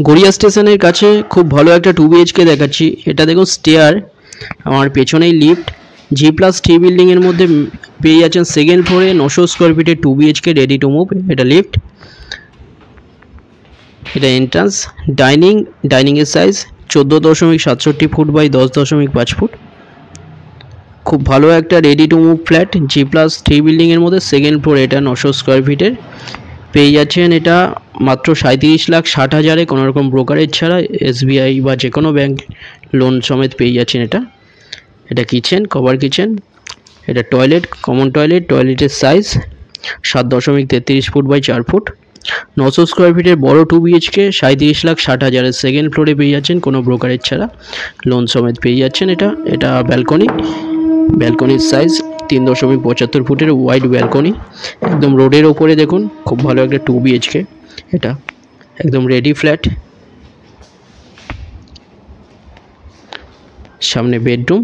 গড়িয়া স্টেশনের কাছে খুব ভালো একটা 2 বিএইচকে দেখাচ্ছি। এটা দেখুন স্টেয়ার, আমার পেছনেই লিফট, G+3 বিল্ডিংয়ের মধ্যে পেয়ে যাচ্ছেন সেকেন্ড ফ্লোরে 900 স্কোয়ার ফিটের 2 বিএইচকে রেডি টু মুভ। এটা লিফট, এটা এন্ট্রান্স। ডাইনিংয়ের সাইজ 14.67 ফুট বাই 10.5 ফুট। খুব ভালো একটা ready to move flat G+3 বিল্ডিংয়ের মধ্যে সেকেন্ড ফ্লোরে। এটা 900 স্কোয়ার ফিটের পেয়ে যাচ্ছেন এটা মাত্র 37,60,000-এ, কোনো রকম ব্রোকারেজ ছাড়া। SBI বা যে কোনো ব্যাংক লোন সমেত পেয়ে যাচ্ছেন এটা। এটা কিচেন, কভার কিচেন। এটা টয়লেট, কমন টয়লেট। টয়লেটের size 7.33 foot by 4 foot. 900 square ফিটের বড় 2 বিএইচকে 37,60,000-এর সেকেন্ড ফ্লোরে পেয়ে যাচ্ছেন কোনো ব্রোকারেজ ছাড়া, লোন সমেত পেয়ে যাচ্ছেন এটা। এটা ব্যালকনির সাইজ 3.75 ফুটের ওয়াইড ব্যালকনি, একদম রোডের ওপরে। দেখুন খুব ভালো একটা 2 বিএইচকে, এটা একদম রেডি ফ্ল্যাট। সামনে বেডরুম,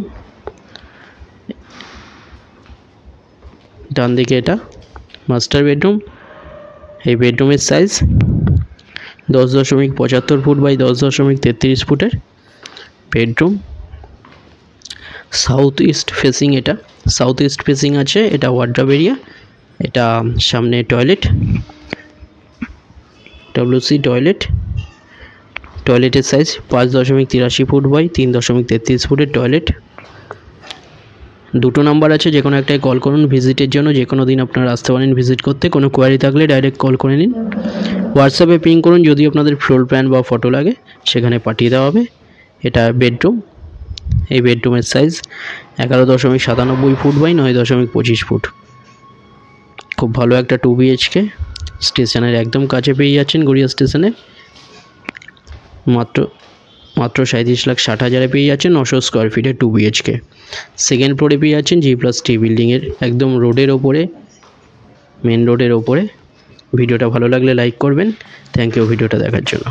ডান দিকে এটা মাস্টার বেডরুম। এই বেডরুমের সাইজ 10.75 ফুট বাই 10.33 ফুটের বেডরুম। সাউথ ইস্ট ফেসিং, এটা সাউথ ইস্ট ফেসিং আছে। এটা ওয়ার্ড্রব এরিয়া। এটা সামনে টয়লেট, WC টয়লেট। টয়লেটের সাইজ 5.83 ফুট বাই 3.33 ফুটের টয়লেট। দুটো নাম্বার আছে, যে কোনো একটাই কল করুন ভিজিটের জন্য। যে কোনো দিন আপনারা আসতে পারেন ভিজিট করতে। কোনো কোয়ারি থাকলে ডাইরেক্ট কল করে নিন। হোয়াটসঅ্যাপে পিং করুন, যদি আপনাদের ফ্লোর প্ল্যান বা ফটো লাগে সেখানে পাঠিয়ে দেওয়া হবে। এটা বেডরুম। এই বেডরুমের সাইজ 11.97 ফুট বাই 9.25 ফুট। খুব ভালো একটা 2 বিএইচকে, স্টেশনের একদম কাছে পেয়ে যাচ্ছেন গড়িয়া স্টেশনে। মাত্র 37,60,000-এ পেয়ে যাচ্ছেন 900 স্কোয়ার ফিটের 2 বিএইচকে। সেকেন্ড ফ্লোরে পেয়ে যাচ্ছেন G+3 বিল্ডিংয়ের একদম রোডের ওপরে, মেন রোডের ওপরে। ভিডিওটা ভালো লাগলে লাইক করবেন। থ্যাংক ইউ ভিডিওটা দেখার জন্য।